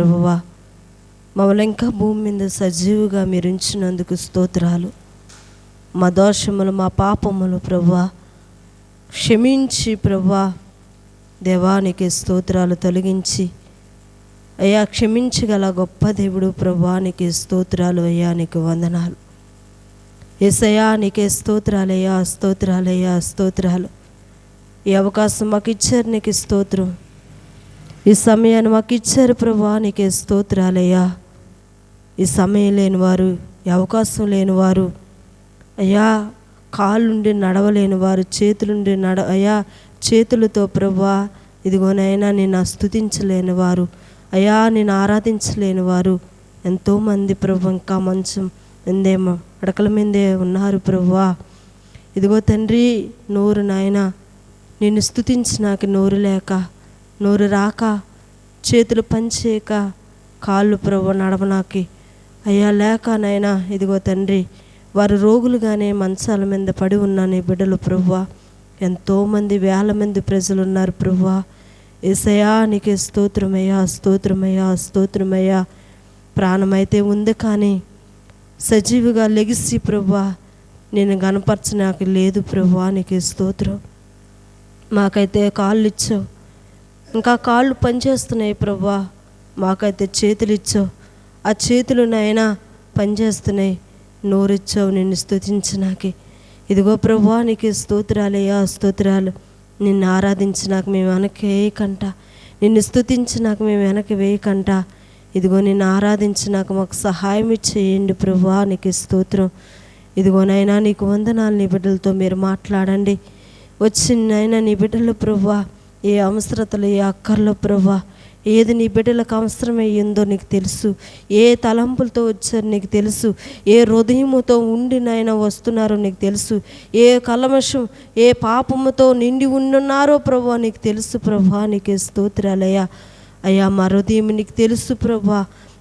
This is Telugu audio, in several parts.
ప్రభువా, మమ్మల్ని ఇంకా భూమి మీద సజీవుగా మీరు ఉంచినందుకు స్తోత్రాలు. మా దోషములు, మా పాపములు ప్రభువా క్షమించి ప్రభువా దేవానికి స్తోత్రాలు తొలగించి అయ్యా క్షమించగల గొప్ప దేవుడు ప్రభువా నీకే స్తోత్రాలు అయ్యా, నీకు వందనాలు. యేసయ్యా నీకే స్తోత్రాలయ్యా, స్తోత్రాలయ్యా, స్తోత్రాలు. ఈ అవకాశం మాకు ఇచ్చారు, నీకు స్తోత్రం. ఈ సమయాన్ని మాకు ఇచ్చారు ప్రభువా, నీకే స్తోత్రాలయ్యా. ఈ సమయం లేనివారు, ఈ అవకాశం లేనివారు, అయ్యా కాళ్ళుండి నడవలేని వారు, చేతులుండి అయ్యా చేతులతో ప్రభువా ఇదిగోనైనా నేను స్తుతించలేని వారు, అయ్యా నేను ఆరాధించలేని వారు ఎంతోమంది ప్రభు ఇంకా మంచం ఎందేమో అడకల మీదే ఉన్నారు ప్రభువా. ఇదిగో తండ్రి, నోరు నాయన నిన్ను స్తుతించినాక నోరు లేక, నోరు రాక, చేతులు పనిచేయక, కాళ్ళు ప్రభు నడవనాకి అయ్యా లేక నాయన ఇదిగో తండ్రి వారు రోగులుగానే మంచాల మీద పడి ఉన్న నీ బిడ్డలు ప్రభువా ఎంతోమంది, వేల మంది ప్రజలు ఉన్నారు ప్రభువా. యేసయ్యా నీకే స్తోత్రమయ్యా, స్తోత్రమయ్యా, స్తోత్రమయ్యా. ప్రాణమైతే ఉంది కానీ సజీవుగా లెగిసి ప్రభువా నేను గనపరచనాకి లేదు ప్రభువా, నీకే స్తోత్రం. మాకైతే కాళ్ళు ఇచ్చావు, ఇంకా కాళ్ళు పనిచేస్తున్నాయి ప్రభువా. మాకైతే చేతులు ఇచ్చావు, ఆ చేతులు నాయనా పనిచేస్తున్నాయి. నోరిచ్చావు నిన్ను స్తుతించినాకి. ఇదిగో ప్రభువా నీకే స్తోత్రాలయ్యా, స్తోత్రాలు. నిన్ను ఆరాధించినాక మేము వెనక్కి వేయకంట, నిన్ను స్తుతించినాక మేము వెనక్కి వేయకంట. ఇదిగో నిన్ను ఆరాధించినాక మాకు సహాయం చేయండి ప్రభువా, నీకు స్తోత్రం. ఇదిగోనైనా నీకు వందనాలు. నీ బిడ్డలతో మీరు మాట్లాడండి. వచ్చినైనా నీ బిడ్డలు ప్రభువా ఏ అవసరతలు, ఏ అక్కర్లో ప్రభువా ఏది నీ బిడ్డలకు అవసరమయ్యిందో నీకు తెలుసు. ఏ తలంపులతో వచ్చారో నీకు తెలుసు. ఏ హృదయముతో ఉండి నాయన వస్తున్నారో నీకు తెలుసు. ఏ కల్మషం, ఏ పాపముతో నిండి ఉన్నారో ప్రభువా నీకు తెలుసు ప్రభువా, నీకే స్తోత్రాలయ్యా. అయ్యా మా హృదయం నీకు తెలుసు ప్రభువా,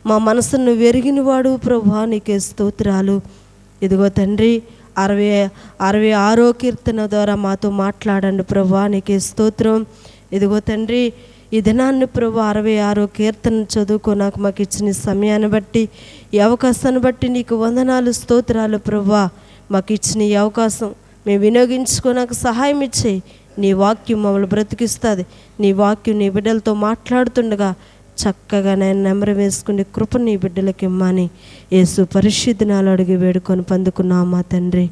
మా మనసును వెరిగినవాడు ప్రభువా, నీకే స్తోత్రాలు. ఇదిగో తండ్రి 66వ కీర్తన ద్వారా మాతో మాట్లాడండి ప్రభువా, నీకే స్తోత్రం. ఇదిగో తండ్రి ఈ దినాన్ని ప్రభు 66వ కీర్తన చదువుకోనాక మాకు ఇచ్చిన సమయాన్ని బట్టి, ఈ అవకాశాన్ని బట్టి నీకు వందనాలు, స్తోత్రాలు ప్రభువా. మాకు ఇచ్చిన ఈ అవకాశం మేము వినియోగించుకోనాక సహాయం ఇచ్చేయి. నీ వాక్యం మమ్మల్ని బ్రతికిస్తుంది. నీ వాక్యం నీ బిడ్డలతో మాట్లాడుతుండగా చక్కగా నేను నెమరు వేసుకునే కృప నీ బిడ్డలకి ఇమ్మని యేసు పరిశుద్ధ నామములో అడిగి వేడుకొని పొందుకున్నాం మా తండ్రి.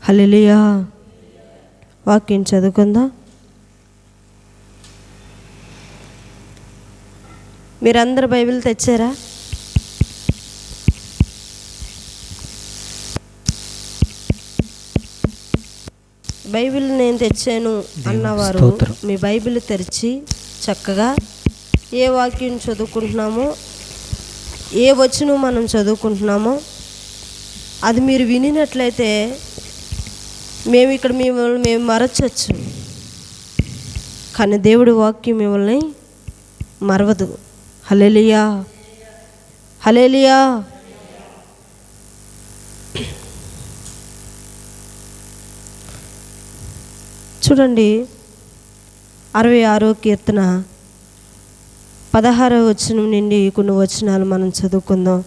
హల్లెలూయా. వాక్యం చదువుకుందాం. మీరందరూ బైబిల్ తెచ్చారా? బైబిల్ నేను తెచ్చాను అన్నవారు మీ బైబిల్ తెరిచి చక్కగా ఏ వాక్యం చదువుకుంటున్నామో, ఏ వచనం మనం చదువుకుంటున్నామో అది మీరు వినినట్లయితే మేము ఇక్కడ మిమ్మల్ని మేము మరచచ్చు, కానీ దేవుడి వాక్యం మిమ్మల్ని మరవదు. హల్లెలూయా, హల్లెలూయా. చూడండి 66వ కీర్తన 16వ వచనం నుండి కొన్ని వచనాలు మనం చదువుకుందాం.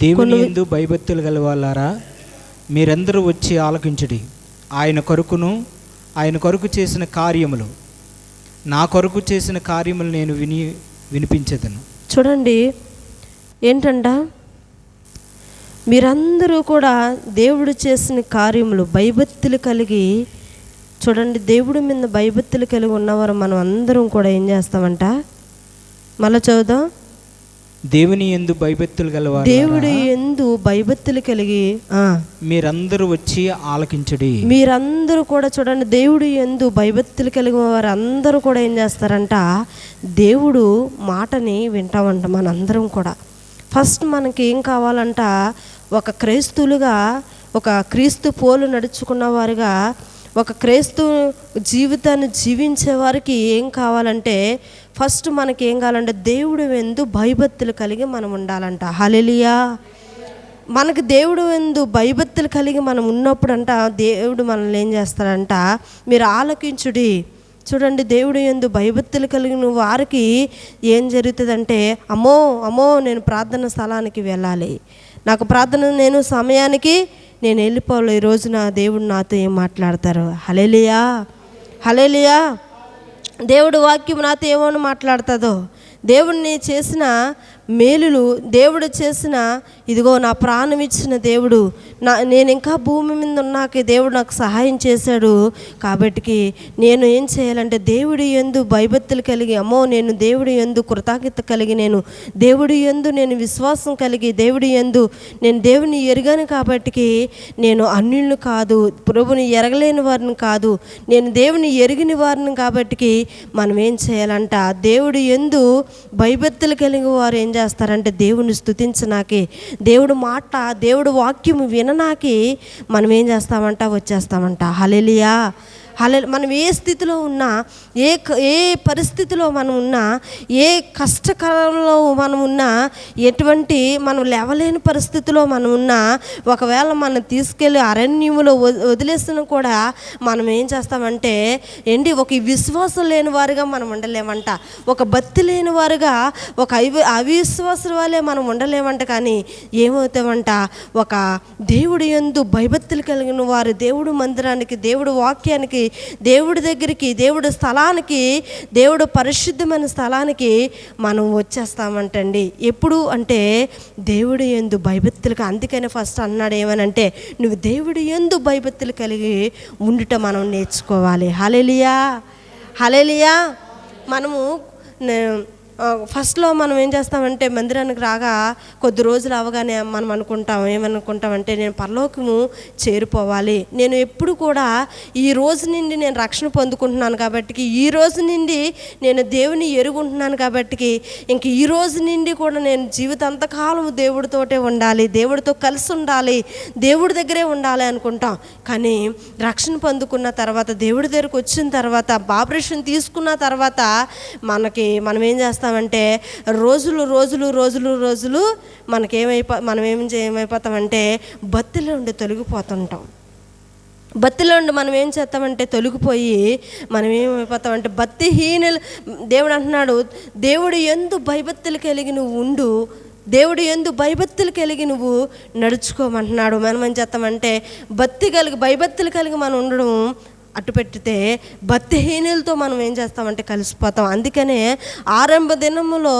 దేవుని యందు భయభక్తులు గలవాలారా, మీరందరూ వచ్చి ఆలకించుడి. ఆయన కొరకు చేసిన కార్యములు, నా కొరకు చేసిన కార్యములు నేను వినిపించదను. చూడండి ఏంటంట, మీరందరూ కూడా దేవుడు చేసిన కార్యములు భయభక్తులు కలిగి, చూడండి దేవుడి మీద భయభక్తులు కలిగి ఉన్నవారు మనం అందరం కూడా ఏం చేస్తామంట, మళ్ళా చదువుదాం. దేవుని యందు భయభక్తులు గలవారు, దేవుడి యందు భయభక్తులు కలిగి మీరందరూ వచ్చి ఆలకించుడి. మీరందరూ కూడా చూడండి దేవుడి యందు భయభక్తులు కలిగి వారు అందరూ కూడా ఏం చేస్తారంట, దేవుడు మాటని వింటామంట. మనందరం కూడా ఫస్ట్ మనకి ఏం కావాలంట, ఒక క్రైస్తువులుగా, ఒక క్రీస్తు పోలు నడుచుకున్న వారుగా, ఒక క్రైస్తు జీవితాన్ని జీవించే వారికి ఏం కావాలంటే, ఫస్ట్ మనకి ఏం కావాలంటే దేవుడు యందు భయభక్తులు కలిగి మనం ఉండాలంట. హల్లెలూయా. మనకు దేవుడు యందు భయభక్తులు కలిగి మనం ఉన్నప్పుడంట దేవుడు మనల్ని ఏం చేస్తాడంట, మీరు ఆలకించుడి. చూడండి, దేవుడు యందు భయభక్తులు కలిగిన వారికి ఏం జరుగుతుందంటే, అమ్మో అమ్మో నేను ప్రార్థన స్థలానికి వెళ్ళాలి, నాకు ప్రార్థన నేను సమయానికి నేను వెళ్ళిపోవాలి, ఈ రోజున దేవుడు నాతో ఏం మాట్లాడతారు. హల్లెలూయా, హల్లెలూయా. దేవుడు వాక్యం నాతో ఏమని మాట్లాడుతుందో, దేవుడిని చేసిన మేలులు, దేవుడు చేసిన, ఇదిగో నా ప్రాణం ఇచ్చిన దేవుడు, నేను ఇంకా భూమి మీద ఉన్నాక దేవుడు నాకు సహాయం చేశాడు. కాబట్టి నేను ఏం చేయాలంటే దేవుడి యందు భయభక్తులు కలిగి, అమ్మో నేను దేవుడి యందు కృతజ్ఞత కలిగి, నేను దేవుడి యందు నేను విశ్వాసం కలిగి, దేవుడి యందు నేను దేవుని ఎరగాను కాబట్టి, నేను అన్యులను కాదు, ప్రభుని ఎరగలేని వారిని కాదు, నేను దేవుని ఎరిగిన వారిని కాబట్టి మనం ఏం చేయాలంట, దేవుడి యందు భయభక్తులు కలిగి వారు ఏం చేస్తారంటే దేవుని స్తుతించనాకి, దేవుడు మాట, దేవుడు వాక్యము విననాకి మనం ఏం చేస్తామంట, వచ్చేస్తామంట. హల్లెలూయా, హల్లెలూయా. మనం ఏ స్థితిలో ఉన్నా, ఏ పరిస్థితిలో మనం ఉన్నా, ఏ కష్టకాలంలో మనం ఉన్నా, ఎటువంటి మనం లేవలేని పరిస్థితిలో మనం ఉన్నా, ఒకవేళ మనం తీసుకెళ్ళి అరణ్యములో వదిలేసిన కూడా మనం ఏం చేస్తామంటే ఒక విశ్వాసం లేని వారుగా మనం ఉండలేమంట, ఒక భక్తి లేని వారుగా, ఒక అవిశ్వాసం వాళ్ళే మనం ఉండలేమంట. కానీ ఏమవుతామంట, ఒక దేవుడి యందు భయభక్తులు కలిగిన వారు దేవుడు మందిరానికి, దేవుడు వాక్యానికి, దేవుడి దగ్గరికి, దేవుడి స్థలానికి, దేవుడు పరిశుద్ధమైన స్థలానికి మనం వచ్చేస్తామంటండి. ఎప్పుడు అంటే దేవుడి యందు భయభక్తులుగా. అందుకనే ఫస్ట్ అన్నాడు ఏమనంటే, నువ్వు దేవుడి యందు భయభక్తులు కలిగి ఉండుట మనం నేర్చుకోవాలి. హల్లెలూయా, హల్లెలూయా. మనము ఫస్ట్లో మనం ఏం చేస్తామంటే, మందిరానికి రాగా కొద్ది రోజులు అవగానే మనం ఏమనుకుంటామంటే, నేను పరలోకము చేరిపోవాలి, నేను ఎప్పుడు కూడా ఈ రోజు నుండి నేను రక్షణ పొందుకుంటున్నాను కాబట్టి, ఈ రోజు నుండి నేను దేవుని ఎరుగుంటున్నాను కాబట్టి, ఇంక ఈ రోజు నుండి కూడా నేను జీవితాంతకాలం దేవుడితోటే ఉండాలి, దేవుడితో కలిసి ఉండాలి, దేవుడి దగ్గరే ఉండాలి అనుకుంటాం. కానీ రక్షణ పొందుకున్న తర్వాత, దేవుడి దగ్గరకు వచ్చిన తర్వాత, బాప్టిజం తీసుకున్న తర్వాత మనం ఏం చేస్తామంటే, రోజులు ఏమైపోతామంటే భక్తిలో ఉండి తొలగిపోతుంటాం. భక్తిలో ఉండి మనం ఏం చేస్తామంటే తొలగిపోయి మనం ఏమైపోతామంటే భక్తిహీనులు. దేవుడు అంటున్నాడు, దేవుడు యందు భయభక్తులు కలిగి నువ్వు ఉండు, దేవుడు యందు భయభక్తులు కలిగి నువ్వు నడుచుకోమంటున్నాడు. మనం ఏం చేస్తామంటే భయభక్తులు కలిగి మనం ఉండడం అటు పెట్టితే భక్తిహీనులతో మనం ఏం చేస్తామంటే కలిసిపోతాం. అందుకనే ఆరంభ దినములో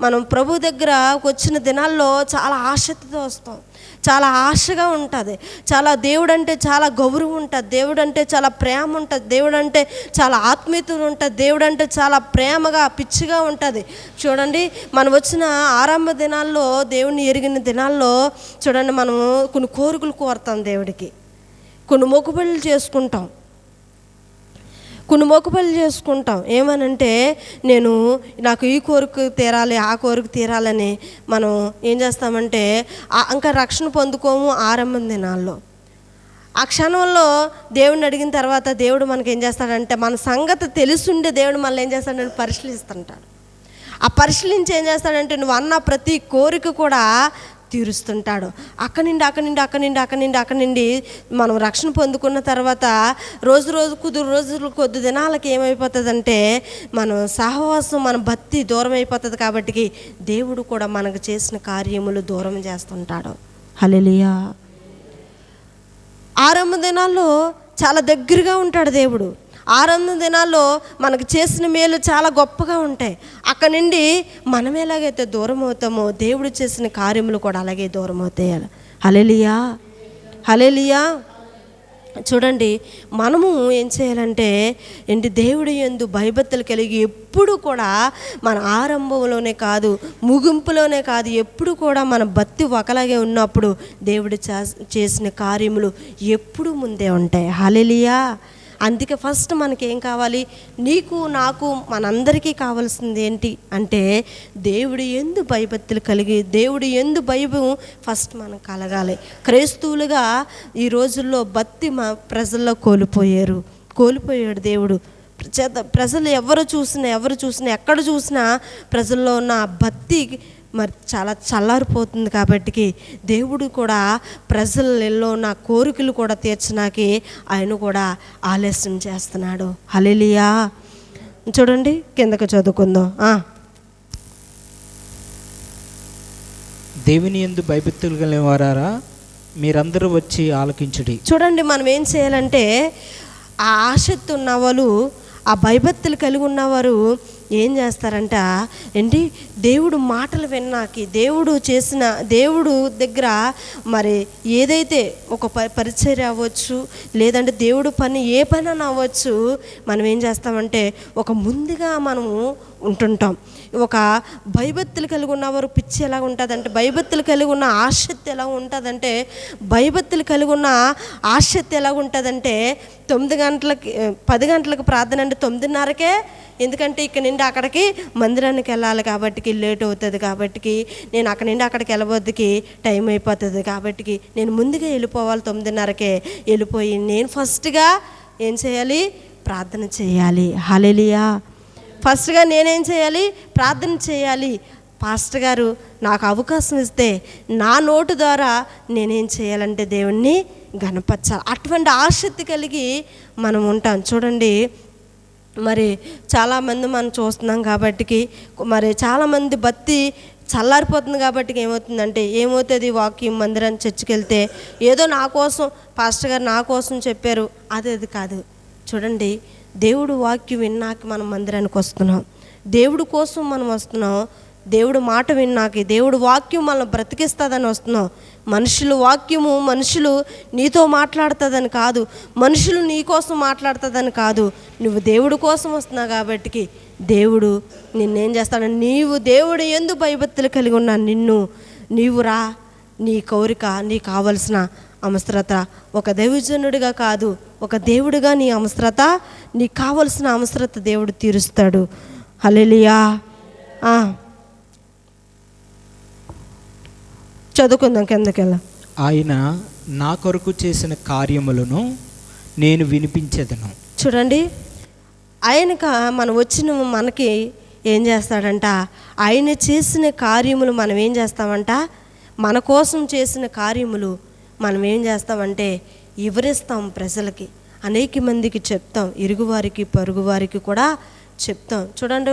మనం ప్రభు దగ్గర వచ్చిన దినాల్లో చాలా ఆసక్తితో వస్తాం, చాలా ఆశగా ఉంటుంది, చాలా దేవుడు అంటే చాలా గౌరవం ఉంటుంది, దేవుడు అంటే చాలా ప్రేమ ఉంటుంది, దేవుడు అంటే చాలా ఆత్మీయత ఉంటుంది, దేవుడు అంటే చాలా ప్రేమగా పిచ్చిగా ఉంటుంది. చూడండి, మనం వచ్చిన ఆరంభ దినాల్లో, దేవుని ఎరిగిన దినాల్లో చూడండి, మనము కొన్ని కోరికలు కోరుతాం, దేవుడికి కొన్ని మొక్కుబడులు చేసుకుంటాం, ఏమనంటే నాకు ఈ కోరిక తీరాలి, ఆ కోరిక తీరాలని మనం ఏం చేస్తామంటే ఇంకా రక్షణ పొందుకోము ఆరంభం దినాల్లో. ఆ క్షణంలో దేవుడిని అడిగిన తర్వాత దేవుడు మనకి ఏం చేస్తాడంటే, మన సంగతి తెలుసుండే దేవుడు మనల్ని ఏం చేస్తాడంటే పరిశీలిస్తుంటాడు. ఆ పరిశీలించి ఏం చేస్తాడంటే నువ్వు అన్న ప్రతి కోరిక కూడా తీరుస్తుంటాడు. అక్కడి నుండి మనం రక్షణ పొందుకున్న తర్వాత కొద్ది దినాలకి ఏమైపోతుందంటే మనం సహవాసం, మన భక్తి దూరం అయిపోతుంది. కాబట్టి దేవుడు కూడా మనకు చేసిన కార్యములు దూరం చేస్తుంటాడు. హల్లెలూయా. ఆరంభ దినాల్లో చాలా దగ్గరగా ఉంటాడు దేవుడు. ఆరంభ దినాల్లో మనకు చేసిన మేలు చాలా గొప్పగా ఉంటాయి. అక్కడి నుండి మనం ఎలాగైతే దూరం అవుతామో దేవుడు చేసిన కార్యములు కూడా అలాగే దూరం అవుతాయి. హల్లెలూయా, హల్లెలూయా. చూడండి, మనము ఏం చేయాలంటే దేవుడి యందు భయభక్తులు కలిగి ఎప్పుడు కూడా మన ఆరంభంలోనే కాదు, ముగింపులోనే కాదు, ఎప్పుడు కూడా మన భక్తి ఒకలాగే ఉన్నప్పుడు దేవుడు చేసిన కార్యములు ఎప్పుడు ముందే ఉంటాయి. హల్లెలూయా. అందుకే ఫస్ట్ మనకేం కావాలి? నీకు నాకు మనందరికీ కావాల్సింది ఏంటి అంటే దేవుడి యందు భయభక్తులు కలిగి, దేవుడి యందు భయం ఫస్ట్ మనం కలగాలి. క్రైస్తవులుగా ఈ రోజుల్లో భక్తి ప్రజల్లో కోల్పోయాడు దేవుడు. ప్రజలు ఎవరు చూసినా ఎక్కడ చూసినా ప్రజల్లో ఉన్న భక్తి మరి చాలా చల్లారిపోతుంది. కాబట్టి దేవుడు కూడా ప్రజలలో ఉన్న కోరికలు కూడా తీర్చడానికి ఆయన కూడా ఆలస్యం చేస్తున్నాడు. హల్లెలూయా. చూడండి, కిందకు చదువుకుందాం. దేవుని యందు భయభక్తులు గలవారా మీరందరూ వచ్చి ఆలకించుడి. చూడండి, మనం ఏం చేయాలంటే ఆ ఆసక్తి ఉన్నవాళ్ళు, ఆ భయభక్తులు కలిగి ఉన్నవారు ఏం చేస్తారంట ఏంటి, దేవుడు మాటలు విన్నాకి, దేవుడు దగ్గర మరి ఏదైతే ఒక పరిచర్య అవ్వచ్చు, లేదంటే దేవుడు పని ఏ పని అని అవ్వచ్చు, మనం ఏం చేస్తామంటే ఒక ముందుగా మనము ఉంటుంటాం. ఒక భయభక్తులు కలిగి ఉన్నవారు పిచ్చి ఎలా ఉంటుందంటే, భయభక్తులు కలిగి ఉన్న ఆసక్తి ఎలా ఉంటుందంటే, భయభక్తులు కలిగి ఉన్న ఆసక్తి ఎలా ఉంటుందంటే 9 గంటలకి 10 గంటలకు ప్రార్థన అంటే 9:30కే, ఎందుకంటే ఇక్కడ నుండి అక్కడికి మందిరానికి వెళ్ళాలి కాబట్టి లేట్ అవుతుంది, కాబట్టి నేను అక్కడి నుండి అక్కడికి వెళ్ళబోద్దుకి టైం అయిపోతుంది, కాబట్టి నేను ముందుగా వెళ్ళిపోవాలి, 9:30కే వెళ్ళిపోయి నేను ఫస్ట్గా ఏం చేయాలి? ప్రార్థన చేయాలి. హల్లెలూయా. ఫస్ట్గా నేనేం చేయాలి? ప్రార్థన చేయాలి. పాస్టర్ గారు నాకు అవకాశం ఇస్తే నా నోటు ద్వారా నేనేం చేయాలంటే దేవుణ్ణి గణపరచాలి. అటువంటి ఆసక్తి కలిగి మనం ఉంటాం. చూడండి, మరి చాలామంది మనం చూస్తున్నాం కాబట్టి మరి చాలామంది భక్తి చల్లారిపోతుంది. కాబట్టి ఏమవుతుంది? వాక్యం మందిరాన్ని చర్చికి వెళ్తే ఏదో నా కోసం పాస్టర్ గారు నా కోసం చెప్పారు, అది కాదు. చూడండి, దేవుడు వాక్యం విన్నాక మనం మందిరానికి వస్తున్నాం, దేవుడు కోసం మనం వస్తున్నాం, దేవుడు మాట విన్నాక దేవుడు వాక్యం మనల్ని బ్రతికిస్తుందని వస్తున్నాం. మనుషులు నీతో మాట్లాడుతుందని కాదు, మనుషులు నీ కోసం మాట్లాడుతుందని కాదు, నువ్వు దేవుడు కోసం వస్తున్నావు. కాబట్టి దేవుడు నిన్నేం చేస్తాడు? నీవు దేవుడు యందు భయభక్తులు కలిగి ఉన్న నీవు రా, నీ కోరిక, నీకు కావలసిన అవసరత ఒక దైవజనుడిగా కాదు, ఒక దేవుడిగా నీ అవసరత, నీకు కావలసిన అవసరత దేవుడు తీరుస్తాడు. హల్లెలూయా. చదువుకుందాం కిందకెళ్ళ. ఆయన నా కొరకు చేసిన కార్యములను నేను వినిపించెదను. చూడండి, ఆయనక మనం వచ్చిన మనకి ఏం చేస్తాడంట? ఆయన చేసిన కార్యములు మనం ఏం చేస్తామంట? మన కోసం చేసిన కార్యములు మనం ఏం చేస్తామంటే వివరిస్తాం, ప్రజలకి అనేక మందికి చెప్తాం, ఇరుగువారికి పొరుగువారికి కూడా చెప్తాం. చూడండి,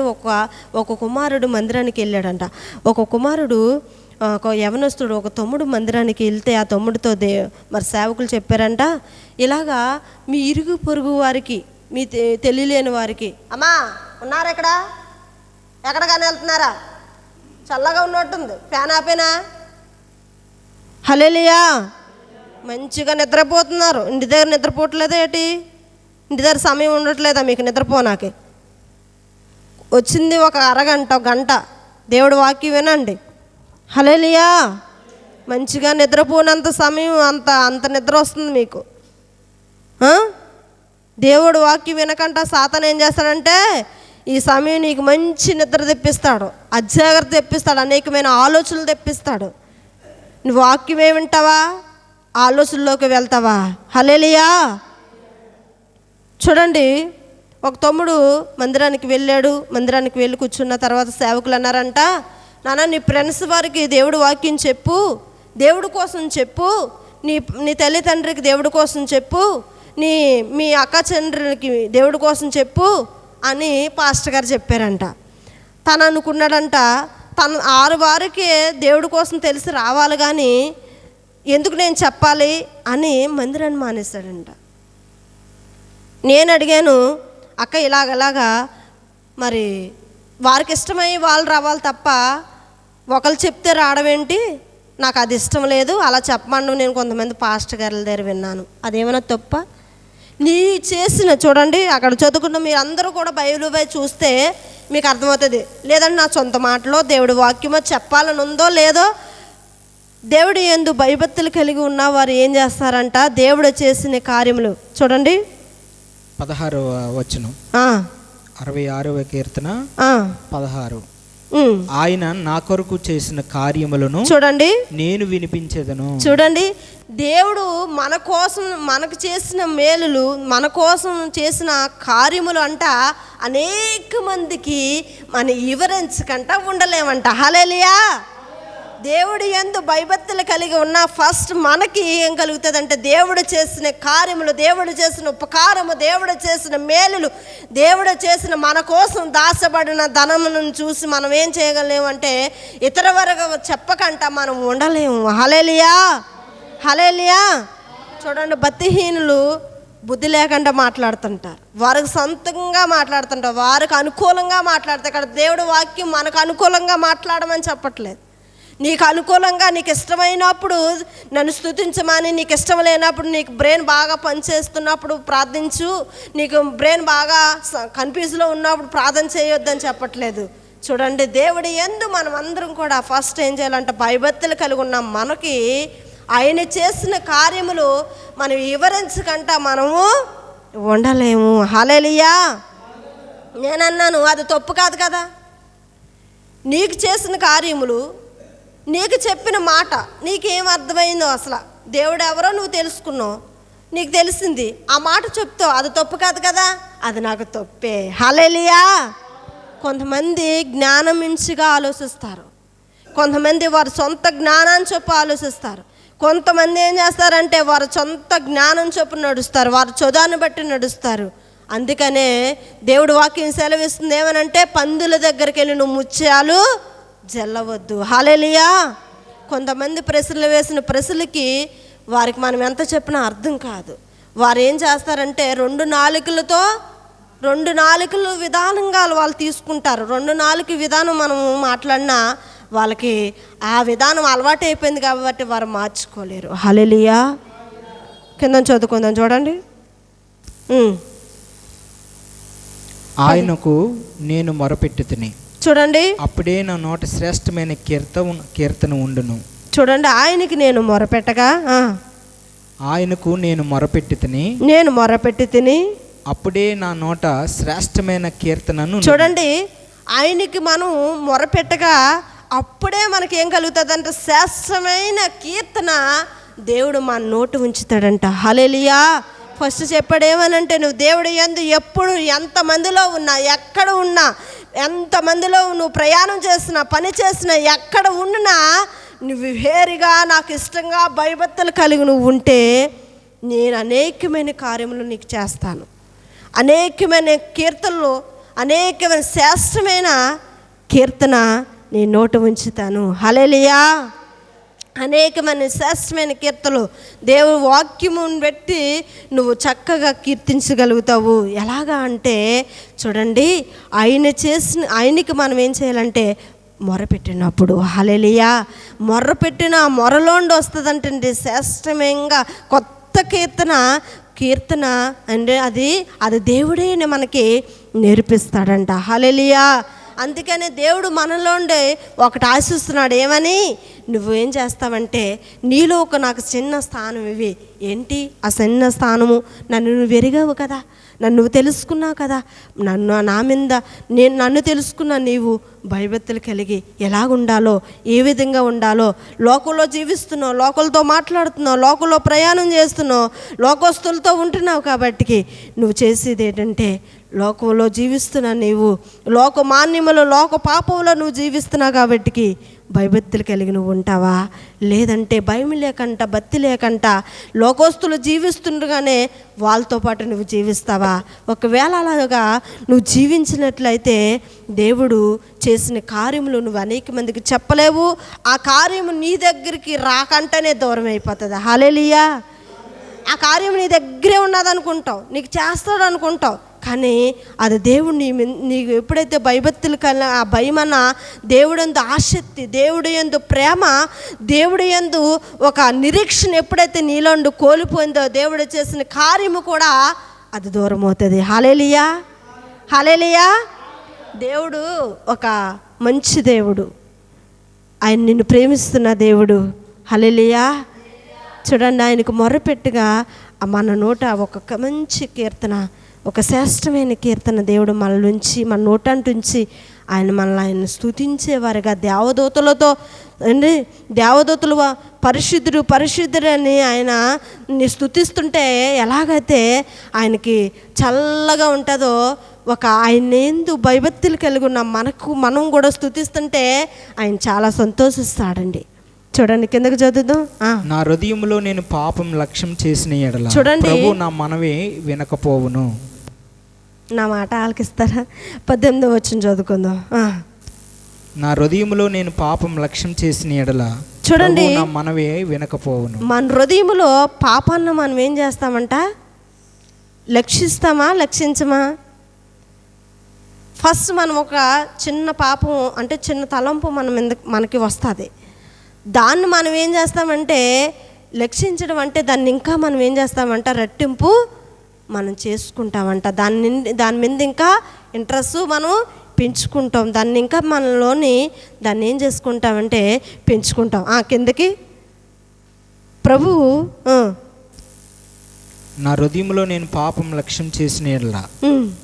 ఒక కుమారుడు మందిరానికి వెళ్ళాడంట. ఒక యవనస్తుడు ఒక తమ్ముడు మందిరానికి వెళ్తే ఆ తమ్ముడితో మరి సేవకులు చెప్పారంట, ఇలాగా మీ ఇరుగు పొరుగు వారికి, మీ తెలియలేని వారికి, అమ్మా ఉన్నారా ఇక్కడ, ఎక్కడికైనా వెళ్తున్నారా, చల్లగా ఉన్నట్టుంది, ఫ్యాన్ ఆపేనా, హల్లెలూయా, మంచిగా నిద్రపోతున్నారు, ఇంటి దగ్గర నిద్రపోవట్లేదా ఏంటి, ఇంటి దగ్గర సమయం ఉండట్లేదా మీకు నిద్రపోనాకి? వచ్చింది ఒక అరగంట, గంట దేవుడు వాక్యం వినండి. హల్లెలూయా. మంచిగా నిద్రపోనంత సమయం అంత నిద్ర వస్తుంది మీకు. దేవుడు వాక్యం వినకంట సాతాను ఏం చేస్తాడంటే ఈ సమయం నీకు మంచి నిద్ర తెప్పిస్తాడు, అజాగ్రత్త తెప్పిస్తాడు, అనేకమైన ఆలోచనలు తెప్పిస్తాడు. నువ్వు వాక్యమే వింటావా, ఆలోచనలోకి వెళ్తావా? హల్లెలూయా. చూడండి, ఒక తమ్ముడు మందిరానికి వెళ్ళాడు. మందిరానికి వెళ్ళి కూర్చున్న తర్వాత సేవకులు అన్నారంట, నాన్న నీ ఫ్రెండ్స్ వారికి దేవుడు వాక్యం చెప్పు, దేవుడి కోసం చెప్పు, నీ తల్లిదండ్రికి దేవుడి కోసం చెప్పు, మీ అక్క చెండ్రికి దేవుడి కోసం చెప్పు అని పాస్టర్ గారు చెప్పారంట. తను అనుకున్నాడంట, తను 6 వారికి దేవుడి కోసం తెలిసి రావాలి కానీ ఎందుకు నేను చెప్పాలి అని మందిరాన్ని మానేశాడంట. నేను అడిగాను, అక్క ఇలాగలాగా మరి వారికి ఇష్టమై వాళ్ళు రావాలి తప్ప ఒకరు చెప్తే రావడమేంటి, నాకు అది ఇష్టం లేదు, అలా చెప్పమను. నేను కొంతమంది పాస్టర్ గారుల దగ్గర విన్నాను, అదేమైనా తప్ప? నీ చేసిన చూడండి, అక్కడ చదువుకున్న మీరు అందరూ కూడా బైబిల్ చూస్తే మీకు అర్థమవుతుంది. లేదంటే నా సొంత మాటలో దేవుడి వాక్యమో చెప్పాలని ఉందో లేదో, దేవుడు యందు భయభక్తులు కలిగి ఉన్న వారు ఏం చేస్తారంట? దేవుడు చేసిన కార్యములు చూడండి, 16వ వచనం, 66వ కీర్తన 16. ఆయన నా కొరకు చేసిన కార్యములను చూడండి, నేను వినిపించేదను. చూడండి, దేవుడు మన కోసం మనకు చేసిన మేలులు, మన కోసం చేసిన కార్యములు అంట అనేక మందికి మన వివరించకంట ఉండలేమంట. హల్లెలూయా. దేవుడు యందు భయభక్తులు కలిగి ఉన్న ఫస్ట్ మనకి ఏం కలుగుతుంది అంటే దేవుడు చేసిన కార్యములు, దేవుడు చేసిన ఉపకారము, దేవుడు చేసిన మేలులు, దేవుడు చేసిన మన కోసం దాచబడిన ధనమును చూసి మనం ఏం చేయగలేమంటే ఇతర వరకు చెప్పకంట మనం ఉండలేము. హల్లెలూయా, హల్లెలూయా. చూడండి, భక్తిహీనులు బుద్ధి లేకుండా మాట్లాడుతుంటారు, వారికి సొంతంగా మాట్లాడుతుంటారు, వారికి అనుకూలంగా మాట్లాడతారు. ఇక్కడ దేవుడు వాక్యం మనకు అనుకూలంగా మాట్లాడమని చెప్పట్లేదు. నీకు అనుకూలంగా నీకు ఇష్టమైనప్పుడు నన్ను స్తుతించమని, నీకు ఇష్టం లేనప్పుడు నీకు బ్రెయిన్ బాగా పనిచేస్తున్నప్పుడు ప్రార్థించు, నీకు బ్రెయిన్ బాగా కన్ఫ్యూజ్లో ఉన్నప్పుడు ప్రార్థన చేయొద్దని చెప్పట్లేదు. చూడండి, దేవుడి యందు మనం అందరం కూడా ఫస్ట్ ఏం చేయాలంటే భయభక్తులు కలిగి ఉన్నాం. మనకి ఆయన చేసిన కార్యములు మనం వివరించకంట మనము ఉండలేము. హల్లెలూయా. నేనన్నాను అది తప్పు కాదు కదా. నీకు చేసిన కార్యములు, నీకు చెప్పిన మాట నీకేం అర్థమైందో, అసలు దేవుడు ఎవరో నువ్వు తెలుసుకున్నావు, నీకు తెలిసింది, ఆ మాట చెప్తావు, అది తప్పు కాదు కదా. అది నాకు తప్పే. హల్లెలూయా. కొంతమంది జ్ఞానం మించిగా ఆలోచిస్తారు, కొంతమంది వారి సొంత జ్ఞానాన్ని చొప్పు ఆలోచిస్తారు, కొంతమంది ఏం చేస్తారంటే వారి సొంత జ్ఞానం చొప్పున నడుస్తారు, వారి చదువుని బట్టి నడుస్తారు. అందుకనే దేవుడు వాక్యం సెలవిస్తుంది ఏమనంటే పందుల దగ్గరికి వెళ్ళి నువ్వు ముత్యాలు జల్లవద్దు. హల్లెలూయా. కొంతమంది ప్రశ్నలు వేసిన ప్రశ్నలకి వారికి మనం ఎంత చెప్పినా అర్థం కాదు. వారు ఏం చేస్తారంటే రెండు నాలుకలు విధానంగా వాళ్ళు తీసుకుంటారు. రెండు నాలుగు విధానం మనము మాట్లాడినా వాళ్ళకి ఆ విధానం అలవాటు అయిపోయింది కాబట్టి వారు మార్చుకోలేరు. హల్లెలూయా. కింద చదువుకుందాం చూడండి. ఆయనకు నేను మొరపెట్టుతిని, చూడండి, అప్పుడే నా నోట శ్రేష్టమైన కీర్తన ఉండును. చూడండి, ఆయనకి నేను మొరపెట్టగా, ఆయనకు నేను మొరపెట్టి తిని అప్పుడే నా నోట శ్రేష్టమైన కీర్తనను. చూడండి, ఆయనకి మనం మొరపెట్టగా అప్పుడే మనకి ఏం కలుగుతుందంటే శ్రేష్టమైన కీర్తన దేవుడు మన నోటు ఉంచుతాడంట. హల్లెలూయా. ఫస్ట్ చెప్పాడు ఏమనంటే నువ్వు దేవుడు యందు ఎప్పుడు ఎంతమందిలో ఉన్నా, ఎక్కడ ఉన్నా, ఎంతమందిలో నువ్వు ప్రయాణం చేసినా, పని చేసినా, ఎక్కడ ఉన్నా నువ్వు వేరుగా నాకు ఇష్టంగా భయభక్తులు కలిగి నువ్వు ఉంటే నేను అనేకమైన కార్యములు నీకు చేస్తాను, అనేకమైన కీర్తనలు, అనేకమైన శ్రేష్టమైన కీర్తన నీ నోట ఉంచుతాను. హల్లెలూయా. అనేకమైన శ్రేష్టమైన కీర్తనలు దేవుడు వాక్యమును పెట్టి నువ్వు చక్కగా కీర్తించగలుగుతావు. ఎలాగా అంటే చూడండి, ఆయనకి మనం ఏం చేయాలంటే మొరపెట్టినప్పుడు, హల్లెలూయా, మొర్రపెట్టిన మొరలోండి వస్తుందంటే శ్రేష్టంగా కొత్త కీర్తన అంటే అది దేవుడే మనకి నేర్పిస్తాడంట. హల్లెలూయా. అందుకనే దేవుడు మనలోండే ఒకటి ఆశిస్తున్నాడు, ఏమని, నువ్వేం చేస్తావంటే నీలో నాకు చిన్న స్థానం ఇవి. ఏంటి ఆ చిన్న స్థానము? నన్ను నువ్వు ఎరిగావు కదా, నన్ను నువ్వు తెలుసుకున్నావు కదా, నన్ను తెలుసుకున్నా నీవు భయభక్తులు కలిగి ఎలాగుండాలో, ఏ విధంగా ఉండాలో, లోకంలో జీవిస్తున్నావు, లోకలతో మాట్లాడుతున్నావు, లోకంలో ప్రయాణం చేస్తున్నావు, లోకస్తులతో ఉంటున్నావు. కాబట్టి నువ్వు చేసేది ఏంటంటే లోకంలో జీవిస్తున్నా, నీవు లోక మాన్యములో, లోక పాపంలో నువ్వు జీవిస్తున్నావు. కాబట్టి భయభక్తులు కలిగి నువ్వు ఉంటావా? లేదంటే భయం లేకంట, భక్తి లేకంట లోకస్తులు జీవిస్తుండగానే వాళ్ళతో పాటు నువ్వు జీవిస్తావా? ఒకవేళ అలాగా నువ్వు జీవించినట్లయితే దేవుడు చేసిన కార్యములు నువ్వు అనేక మందికి చెప్పలేవు. ఆ కార్యము నీ దగ్గరికి రాకంటేనే దూరం అయిపోతుంది. హల్లెలూయా. ఆ కార్యం నీ దగ్గరే ఉన్నదనుకుంటావు, నీకు చేస్తాడు అనుకుంటావు, కానీ అది దేవుడు నీకు ఎప్పుడైతే భయభక్తులు కలిగిన ఆ భయమన్న దేవుడందు ఆసక్తి, దేవుడి యందు ప్రేమ, దేవుడి యందు ఒక నిరీక్షణ ఎప్పుడైతే నీలోండు కోల్పోయిందో దేవుడు చేసిన కార్యము కూడా అది దూరం అవుతుంది. హల్లెలూయా. హల్లెలూయా. దేవుడు ఒక మంచి దేవుడు, ఆయన నిన్ను ప్రేమిస్తున్న దేవుడు. హల్లెలూయా. చూడండి, ఆయనకు మొరపెట్టుగా మన నోట ఒక మంచి కీర్తన ఒక శ్రేష్టమైన కీర్తన దేవుడు మన నుంచి మన నోటంటుంచి ఆయన స్తుతించేవారుగా దేవదూతలతో అండి, దేవదూతలు పరిశుద్ధుడు పరిశుద్ధుడు అని ఆయన స్తుతిస్తుంటే ఎలాగైతే ఆయనకి చల్లగా ఉంటుందో, ఒక ఆయన ఏందు భయభక్తులు కలిగి ఉన్న మనం కూడా స్తుతిస్తుంటే ఆయన చాలా సంతోషిస్తాడండి. చూడండి, కిందకి చదువుదాం. నా హృదయంలో నేను పాపం లక్ష్యం చేసిన ఎడల చూడండి, ప్రభు నా మనవి వినకపోవును. నా మాట ఆలకిస్తారా? 18వ వచనం చదువుకుందాం. నా హృదయంలో నేను పాపం లక్ష్యం చేసిన ఎడల చూడండి, ప్రభు నా మనవి వినకపోవును. మన హృదయంలో పాపాన్ని మనం ఏం చేస్తామంట? లక్షిస్తామా లక్షించమా? ఫస్ట్ మనం ఒక చిన్న పాపం అంటే చిన్న తలంపు మనకి వస్తుంది. దాన్ని మనం ఏం చేస్తామంటే లక్షించడం అంటే దాన్ని ఇంకా మనం ఏం చేస్తామంట? రెట్టింపు మనం చేసుకుంటామంట. దాని మీద ఇంకా ఇంట్రెస్ట్ మనం పెంచుకుంటాం. దాన్ని ఇంకా మనలోని దాన్ని ఏం చేసుకుంటామంటే పెంచుకుంటాం. కిందకి ప్రభువు నా హృదయంలో నేను పాపం లక్ష్యం చేసిన ఎడల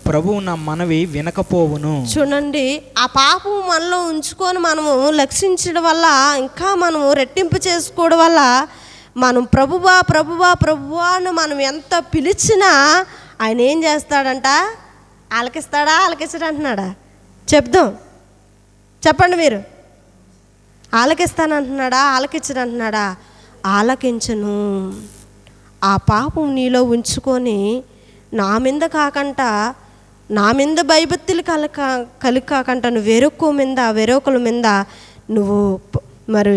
ప్రభువు నా మనవి వినకపోవును. చూడండి, ఆ పాపం మనలో ఉంచుకొని మనము లక్షించడం వల్ల ఇంకా మనము రెట్టింపు చేసుకోవడం వల్ల మనం ప్రభువా ప్రభువా ప్రభువా అని మనం ఎంత పిలిచినా ఆయన ఏం చేస్తాడంట? ఆలకిస్తాడా ఆలకిస్తాడా అంటున్నాడా? చెప్దాం, చెప్పండి మీరు. ఆలకిస్తానంటున్నాడా ఆలకించడంటున్నాడా? ఆలకించను. ఆ పాపం నీలో ఉంచుకొని నా మీద కాకుండా, నా మీద భయభక్తులు కలిగి కాకుండా నువ్వు వేరొకల మీద నువ్వు మరి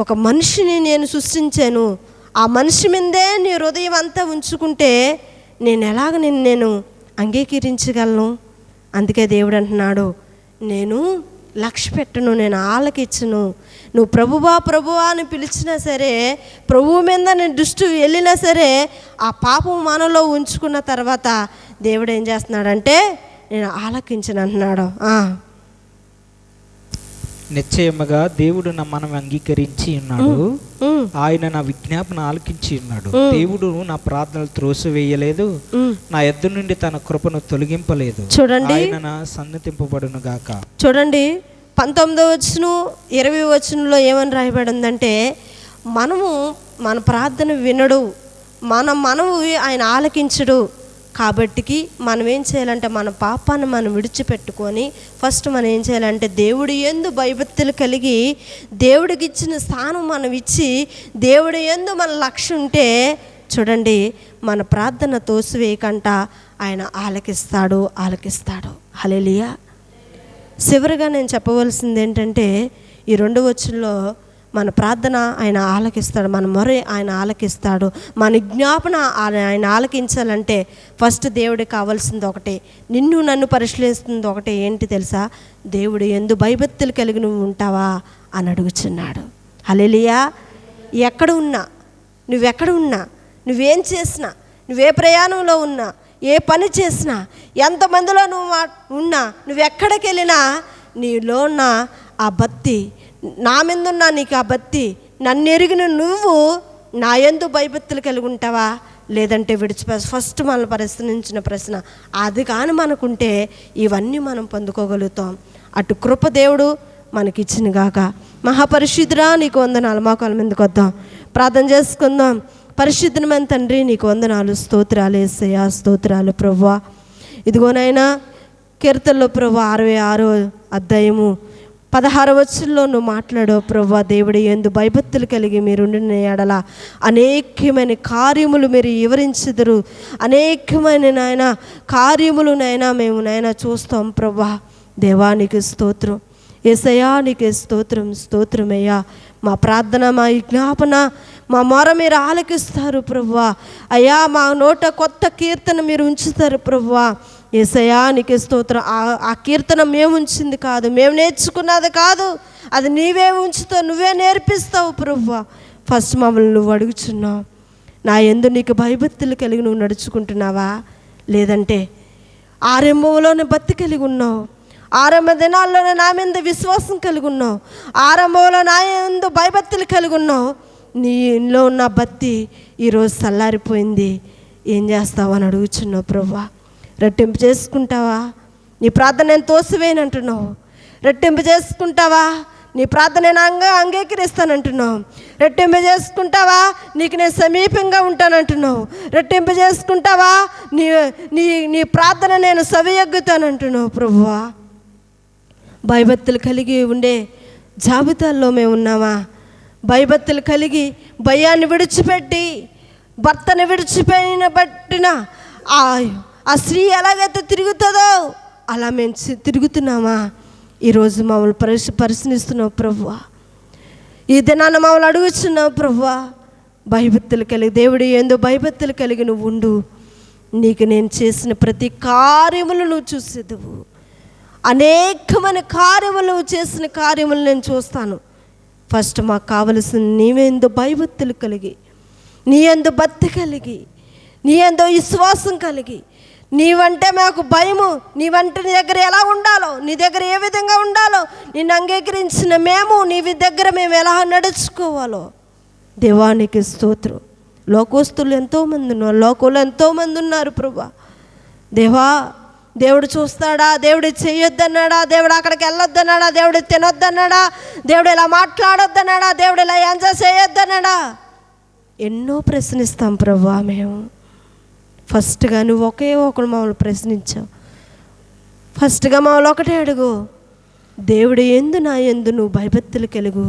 ఒక మనిషిని నేను సృష్టించాను, ఆ మనిషి మీదే నీ హృదయం అంతా ఉంచుకుంటే నేను అంగీకరించగలను. అందుకే దేవుడు అంటున్నాడు, నేను లక్ష్య పెట్టను, నేను ఆలకించను. నువ్వు ప్రభువా ప్రభువా అని పిలిచినా సరే, ప్రభువు మీద నేను దృష్టి వెళ్ళినా సరే, ఆ పాపం మనలో ఉంచుకున్న తర్వాత దేవుడు ఏం చేస్తున్నాడంటే నేను ఆలకించను అంటున్నాడు. నిశ్చయముగా దేవుడు నా మనం అంగీకరించి ఉన్నాడు. ఆయన నా విజ్ఞాపన ఆలకించి ఉన్నాడు. దేవుడు నా ప్రార్థనలు త్రోసివేయలేదు, నా యొద్ద నుండి తన కృపను తొలగింపలేదు. చూడండి, ఆయన సన్నతింపబడును గాక. చూడండి 19వ వచనం 20వ వచనంలో ఏమని రాయబడిందంటే, మన ప్రార్థన వినడు, మనము ఆయన ఆలకించడు. కాబట్టికి మనం ఏం చేయాలంటే మన పాపాన్ని మనం విడిచిపెట్టుకొని ఫస్ట్ మనం ఏం చేయాలంటే దేవుడి యందు భయభక్తులు కలిగి దేవుడికి ఇచ్చిన స్థానం మనం ఇచ్చి దేవుడి యందు మన లక్ష్యం ఉంటే చూడండి, మన ప్రార్థన తోసివేయకంట ఆయన ఆలకిస్తాడు. హల్లెలూయా. చివరిగా నేను చెప్పవలసింది ఏంటంటే, ఈ 2వ వచనంలో మన ప్రార్థన ఆయన ఆలకిస్తాడు, మన మొర ఆయన ఆలకిస్తాడు, మన విజ్ఞాపన ఆయన ఆలకించాలంటే ఫస్ట్ దేవుడికి కావాల్సింది ఒకటే, నన్ను పరిశీలిస్తుంది ఒకటే, ఏంటి తెలుసా? దేవుడు యందు భయభక్తులు కలిగి నువ్వు ఉంటావా అని అడుగుచున్నాడు. హల్లెలూయా. నువ్వెక్కడ ఉన్నా, నువ్వేం చేసినా, నువ్వే ప్రయాణంలో ఉన్నా, ఏ పని చేసినా, ఎంతమందిలో నువ్వు ఎక్కడికి వెళ్ళినా నీలో ఉన్న ఆ భక్తి, నా మీద ఉన్నా నీకు ఆ భక్తి, నన్ను ఎరిగిన నువ్వు నా యందు భయభక్తులు కలిగి ఉంటావా లేదంటే ఫస్ట్ మనల్ని పరిశీలించిన ప్రశ్న అది కానీ మనకుంటే ఇవన్నీ మనం పొందుకోగలుగుతాం. అటు కృప దేవుడు మనకిచ్చిన గాక. మహాపరిశుద్ధుడా నీకు వందనాలు. మోకాళ్ళ మీదకి వద్దాం, ప్రార్థన చేసుకుందాం. పరిశుద్ధమైన తండ్రి నీకు వందనాలు, స్తోత్రాలు యేసయ్యా, స్తోత్రాలు ప్రభువా. ఇదిగోనైనా కీర్తనలో ప్రభు 66వ అధ్యాయము 16వ వచనంలో నువ్వు మాట్లాడావు ప్రభువా. దేవుడి యందు భయభక్తులు కలిగి మీరుండిన ఎడల అనేకమైన కార్యములు మీరు వివరించుదురు, అనేకమైన కార్యములు మేము చూస్తాం ప్రభువా. దేవానికి స్తోత్రం, యేసయ్యా నీకే స్తోత్రమయ్యా. మా ప్రార్థన, మా విజ్ఞాపన, మా మొర మీరు ఆలకిస్తారు ప్రభువా. అయ్యా, మా నోట కొత్త కీర్తన మీరు ఉంచుతారు ప్రభువా. యేసయ్యా నీకే స్తోత్రం. ఆ కీర్తన మేము ఉంచింది కాదు, మేము నేర్చుకున్నది కాదు, అది నీవే ఉంచుతావు, నువ్వే నేర్పిస్తావు ప్రభువా. ఫస్ట్ మమ్మల్ని నువ్వు అడుగుచున్నావు, నా యందు నీకు భయభక్తులు కలిగి నువ్వు నడుచుకుంటున్నావా లేదంటే ఆరంభంలోనే భక్తి కలిగి ఉన్నావు, ఆరంభ దినాల్లోనే నా మీద విశ్వాసం కలిగి ఉన్నావు, ఆరంభంలో నా యందు భయభక్తులు కలిగి ఉన్నావు. నీలో ఉన్న భక్తి ఈరోజు చల్లారిపోయింది, ఏం చేస్తావు అని అడుగుచున్నావు ప్రభువా. రెట్టింపు చేసుకుంటావా? నీ ప్రార్థన నేను తోసివేయనంటున్నావు. రెట్టింపు చేసుకుంటావా? నీ ప్రార్థన నేను అంగీకరిస్తానంటున్నావు. రెట్టింపు చేసుకుంటావా? నీకు నేను సమీపంగా ఉంటానంటున్నావు. రెట్టింపు చేసుకుంటావా? నీ నీ నీ ప్రార్థన నేను సవియగ్గుతానంటున్నావు ప్రభువా. భయభక్తులు కలిగి ఉండే జాబితాల్లో మేము ఉన్నామా? భయభక్తులు కలిగి భయాన్ని విడిచిపెట్టి భర్తను విడిచిపెట్టిన ఆ స్త్రీ ఎలాగైతే తిరుగుతుందో అలా మేము తిరుగుతున్నామా? ఈరోజు మమ్మల్ని పరిశీలిస్తున్నావు ప్రభువా. ఈ దినాన్ని మమ్మల్ని అడుగుతున్నావు ప్రభువా. భయభక్తులు కలిగి దేవుడు ఏందో భయభక్తులు కలిగి నువ్వు ఉండు. నీకు నేను చేసిన ప్రతి కార్యములు నువ్వు చూసేదువు. అనేకమైన కార్యములు నువ్వు చేసిన కార్యములు నేను చూస్తాను. ఫస్ట్ మాకు కావలసిన నీవేందో భయభక్తులు కలిగి, నీ యందు భక్తి కలిగి, నీ యందు విశ్వాసం కలిగి, నీవంటే మాకు భయము, నీవంటే నీ దగ్గర ఎలా ఉండాలో, నీ దగ్గర ఏ విధంగా ఉండాలో, నిన్ను అంగీకరించిన మేము నీ దగ్గర మేము ఎలా నడుచుకోవాలో. దేవానికి స్తోత్రం. లోకస్తులు ఎంతోమంది ఉన్నారు, లోకంలో ఎంతోమంది ఉన్నారు ప్రభువా. దేవా, దేవుడు చూస్తాడా? దేవుడు చేయొద్దన్నాడా? దేవుడు అక్కడికి వెళ్ళొద్దన్నాడా? దేవుడు తినొద్దన్నాడా? దేవుడు ఇలా మాట్లాడొద్దన్నాడా? దేవుడు ఇలా ఎంజాయ్ చేయొద్దన్నాడా? ఎన్నో ప్రశ్నిస్తాం ప్రభువా మేము. ఫస్ట్గా నువ్వు ఒకే ఒకరు మమ్మల్ని ప్రశ్నించావు. ఫస్ట్గా మమ్మల్ని ఒకటే అడుగు, దేవుడు ఎందు నా ఎందు నువ్వు భయభక్తులు కలిగు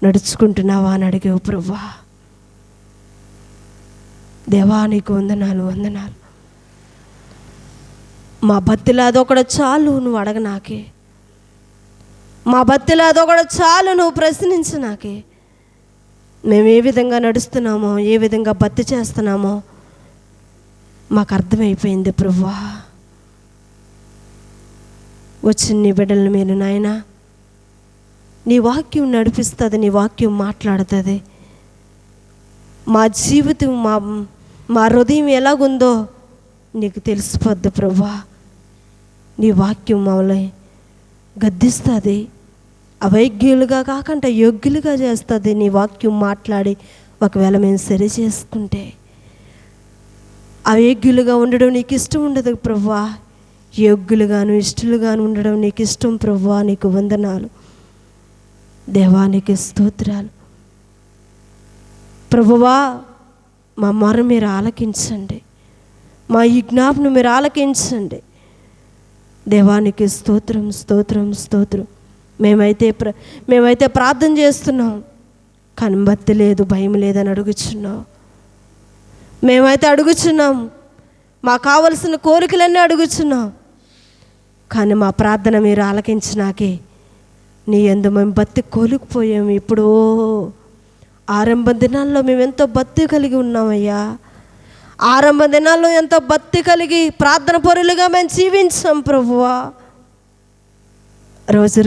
నడుచుకుంటున్నావా అని అడిగావు ప్రభువా. దేవా నీకు వందనాలు, వందనాలు. మా భక్తిలో అదొకటి చాలు నువ్వు అడగ నాకే. మా భక్తిలో అదొకటి చాలు నువ్వు ప్రశ్నించు నాకే. మేము ఏ విధంగా నడుస్తున్నామో, ఏ విధంగా భక్తి చేస్తున్నామో మాకు అర్థమైపోయింది ప్రభువా. వచ్చిన నీ బిడ్డలను మీరు నాయన, నీ వాక్యం నడిపిస్తుంది, నీ వాక్యం మాట్లాడుతుంది. మా జీవితం, మా హృదయం ఎలాగుందో నీకు తెలిసిపోద్ది ప్రభువా. నీ వాక్యం మమ్మల్ని గద్దిస్తుంది, అవైజ్ఞులుగా కాకుండా యోగ్యులుగా చేస్తుంది. నీ వాక్యం మాట్లాడి ఒకవేళ మేము సరి చేసుకుంటే, అయోగ్యులుగా ఉండడం నీకు ఇష్టం ఉండదు ప్రభువా. యోగ్యులుగాను ఇష్టలుగాను ఉండడం నీకు ఇష్టం ప్రభువా. నీకు వందనాలు దేవానికి స్తోత్రాలు ప్రభువా. మా మొర మీరు ఆలకించండి, మా ఈ జ్ఞాపను మీరు ఆలకించండి. దేవానికి స్తోత్రం, స్తోత్రం, స్తోత్రం. మేమైతే ప్రార్థన చేస్తున్నాం, కానీ భక్తి లేదు, భయం లేదని అడుగుచున్నాం. మేమైతే అడుగుచున్నాం, మాకు కావలసిన కోరికలన్నీ అడుగుచున్నాం, కానీ మా ప్రార్థన మీరు ఆలకించినాకే నీ యందు మేము భక్తి కోలుకుపోయాము. ఇప్పుడు ఆరంభ దినాల్లో మేము ఎంతో భక్తి కలిగి ఉన్నామయ్యా. ఆరంభ దినాల్లో ఎంతో భక్తి కలిగి ప్రార్థన పరులుగా మేము జీవించాం ప్రభువా. రోజు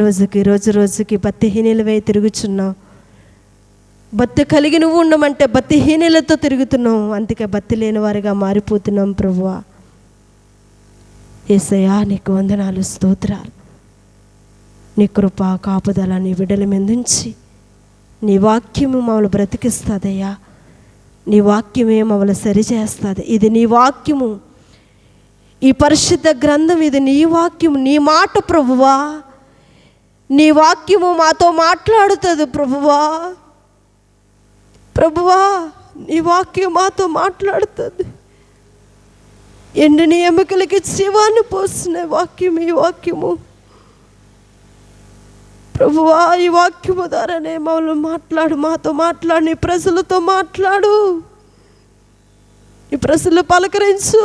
రోజుకి భక్తిహీనులవై తిరుగుచున్నాం. భక్తి కలిగి నువ్వు ఉండమంటే భక్తిహీనులతో తిరుగుతున్నాం. అందుకే భక్తి లేని వారిగా మారిపోతున్నాం ప్రభువా. యేసయ్యా నీకు వందనాలు, స్తోత్రాలు. నీ కృప కాపుదల నీ బిడ్డల మీదుంచి నీ వాక్యము మమ్మల్ని బ్రతికిస్తుందయ్యా. నీ వాక్యమే మమ్మల్ని సరిచేస్తుంది. ఇది నీ వాక్యము, ఈ పరిశుద్ధ గ్రంథం ఇది నీ వాక్యము, నీ మాట ప్రభువా. నీ వాక్యము మాతో మాట్లాడుతుంది ప్రభువా. ప్రభువా నీ వాక్యం మాతో మాట్లాడుతుంది. ఎండిన ఎముకలకి జీవాన్ని పోసిన వాక్యం ఈ వాక్యము ప్రభువా. ఈ వాక్యము ద్వారానే మమ్మల్ని మాట్లాడు, మాతో మాట్లాడు, నీ ప్రజలతో మాట్లాడు, ఈ ప్రజలు పలకరించు.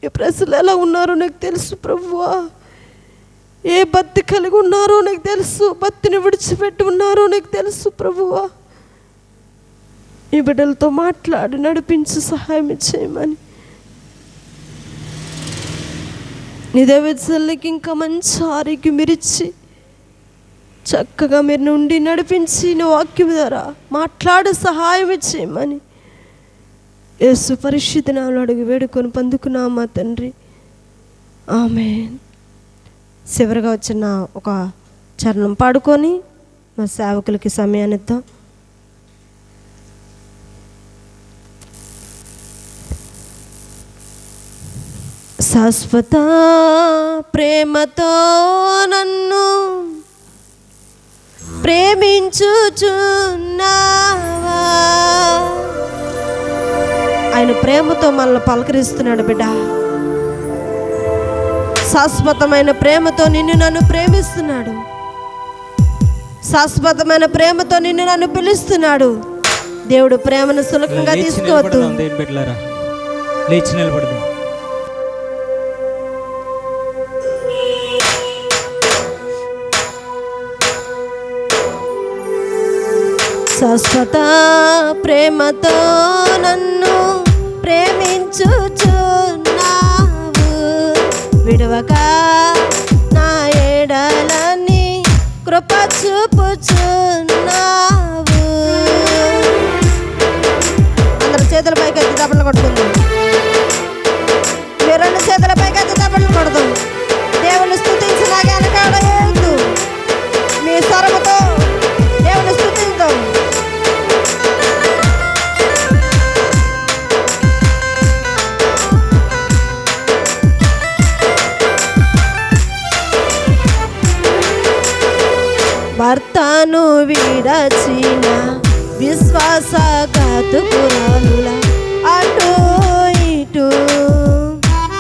ఈ ప్రజలు ఎలా ఉన్నారో నీకు తెలుసు ప్రభువా. ఏ భక్తి కలిగి ఉన్నారో నీకు తెలుసు, భక్తిని విడిచిపెట్టి ఉన్నారో నీకు తెలుసు ప్రభువా. ఈ బిడ్డలతో మాట్లాడి నడిపించి సహాయం చేయమని నీ దేవతలకి ఇంకా మంచి ఆరోగ్యం మిరిచి చక్కగా మీరు నుండి నడిపించి నీ వాక్యం ద్వారా మాట్లాడే సహాయం చేయమని యేసు పరిశుద్ధ నామములో అడిగి వేడుకొని పొందుకున్నామా తండ్రి, ఆమేన్. చివరిగా వచ్చిన ఒక చరణం పాడుకొని మా సేవకులకి సమయాన్ని ఇద్దాం. శాశ్వత ప్రేమతో నన్ను ప్రేమించుచున్నావా. ఆయన ప్రేమతో మనల్ని పలకరిస్తున్నాడు బిడ్డ. శాశ్వతమైన ప్రేమతో నిన్ను నన్ను ప్రేమిస్తున్నాడు. శాశ్వతమైన ప్రేమతో నిన్ను నన్ను పిలుస్తున్నాడు. దేవుడు ప్రేమను సులభంగా తీసుకోవద్దు. లేచి నిలబడదు. శాశ్వత ప్రేమతో నన్ను ప్రేమించుచున్నావు. విడవక నా ఎడలని కృప చూపుచున్నావు. అందరూ చేతుల పైకి ఎత్తి దెబ్బలు కొట్టుకుందాం. మీరు రెండు చేతుల పైకి ఎత్తి దెబ్బలు కొడదాం. దేవుని స్తుతించిన వెనకాడేయద్దు. మీ స్వరముతో దేవుని స్తుతిద్దాం. భర్తను విడచిన విశ్వాసఘాతుకురాలుల అటు ఇటు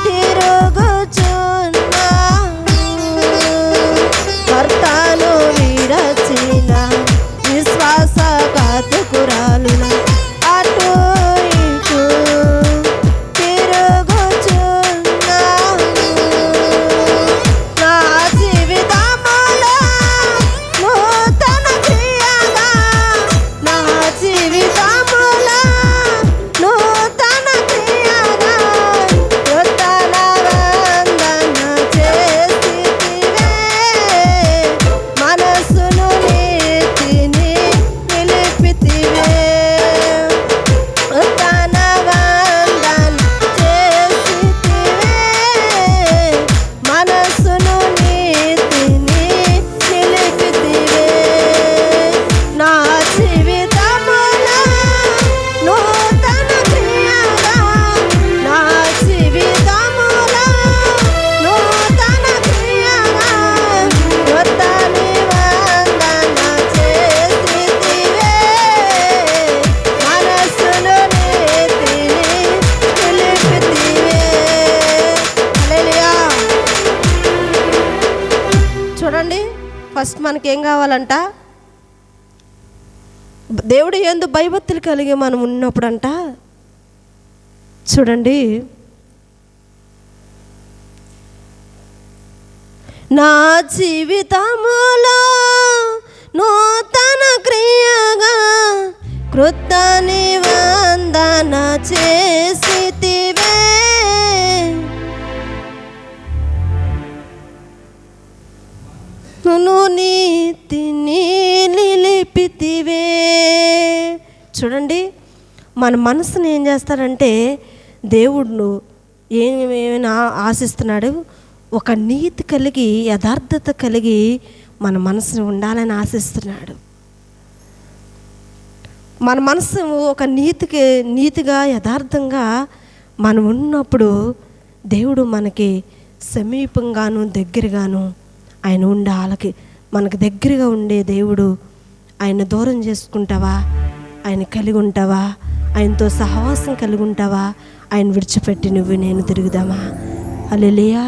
తిరుగుచున్నావు. భర్తను విడచిన విశ్వాసఘాతుకురాలుల అటు ఇటు తిరుగుచున్నావు. నా జీవితములో నూతన క్రియగా, నా జీవితములో నూతన క్రియగా నూతన వందన చేసితివే. మనసును నీతిని నిలిపితివే. నూతన వందన చేసితివే. మనసును నీతిని నిలిపితివే. నా జీవితములో నూతన క్రియగా, నా జీవితములో నూతన క్రియగా నూతని వందన చేసితివే. మనసును నీతిని నిలిపితివే. హల్లెలూయా. చూడండి, ఫస్ట్ మనకేం కావాలంట? దేవుడు యందు భయభక్తులు కలిగి మనం ఉన్నప్పుడంట, చూడండి, నా జీవితములో నూతన క్రియగా కృత నివందన చేసితివే. నును నీతిని నిలిపితివే. చూడండి, మన మనసుని ఏం చేస్తాడంటే దేవుడు ఏమైనా ఆశిస్తున్నాడు? ఒక నీతి కలిగి, యథార్థత కలిగి మన మనసుని ఉండాలని ఆశిస్తున్నాడు. మన మనసు ఒక నీతిగా యథార్థంగా మనం ఉన్నప్పుడు దేవుడు మనకి సమీపంగాను దగ్గరగాను ఆయన ఉండాలకి. మనకు దగ్గరగా ఉండే దేవుడు, ఆయన దూరం చేసుకుంటావా? ఆయన కలిగి ఉంటావా? ఆయనతో సహవాసం కలిగి ఉంటావా? ఆయన విడిచిపెట్టి నువ్వు నేను తిరుగుదామా? హల్లెలూయా.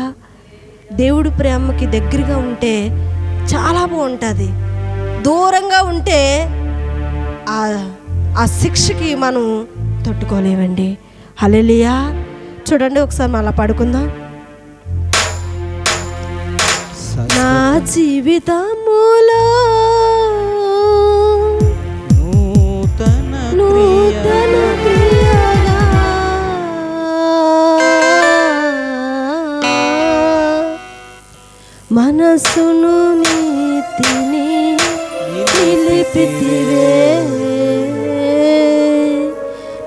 దేవుడు ప్రేమకి దగ్గరగా ఉంటే చాలా బాగుంటుంది. దూరంగా ఉంటే ఆ శిక్షకి మనం తట్టుకోలేమండి. హల్లెలూయా. చూడండి, ఒకసారి అలా పడుకుందాం. నా జీవితములో నూతన క్రియగా మనసును నీతిని నిలిపితివే.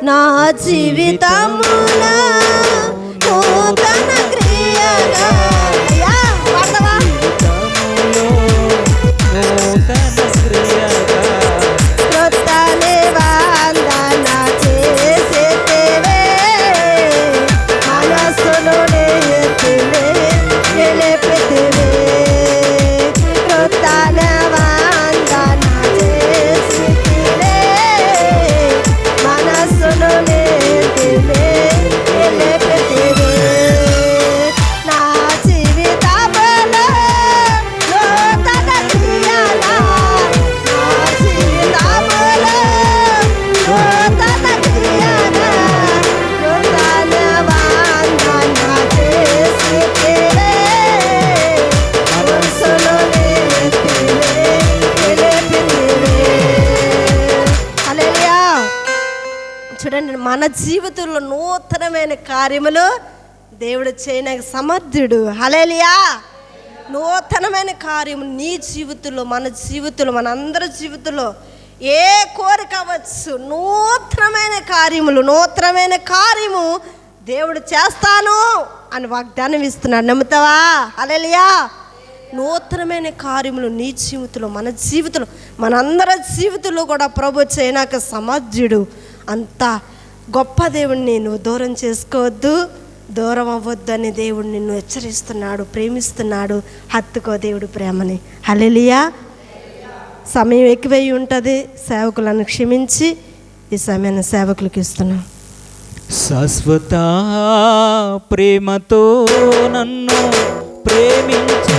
నా జీవితములో నూతన క్రియగా కృత నివందన చేసితివే. మనసును నీతిని చూడండి, మన జీవితంలో నూతనమైన కార్యములు దేవుడు చేయడానికి సమర్థుడు. హల్లెలూయా. నూతనమైన కార్యము నీ జీవితంలో, మన జీవితంలో, మన అందరి జీవితంలో ఏ కోరిక అవ్వచ్చు, నూతనమైన కార్యము దేవుడు చేస్తాను అని వాగ్దానం ఇస్తున్నాడు. నమ్ముతావా? హల్లెలూయా. నూతనమైన కార్యములు నీ జీవితంలో, మన జీవితంలో, మనందరి జీవితంలో కూడా ప్రభు చేయనాక సమర్థుడు. అంత గొప్ప దేవుణ్ణి నువ్వు దూరం చేసుకోవద్దు, దూరం అవ్వద్దు అని దేవుడు నిన్ను హెచ్చరిస్తున్నాడు, ప్రేమిస్తున్నాడు. హత్తుకో దేవుడు ప్రేమని. హల్లెలూయా. సమయం ఎక్కువై ఉంటుంది, సేవకులను క్షమించి ఈ సమయాన్ని సేవకులకు ఇస్తున్నాం. శాశ్వత ప్రేమతో నన్ను ప్రేమించు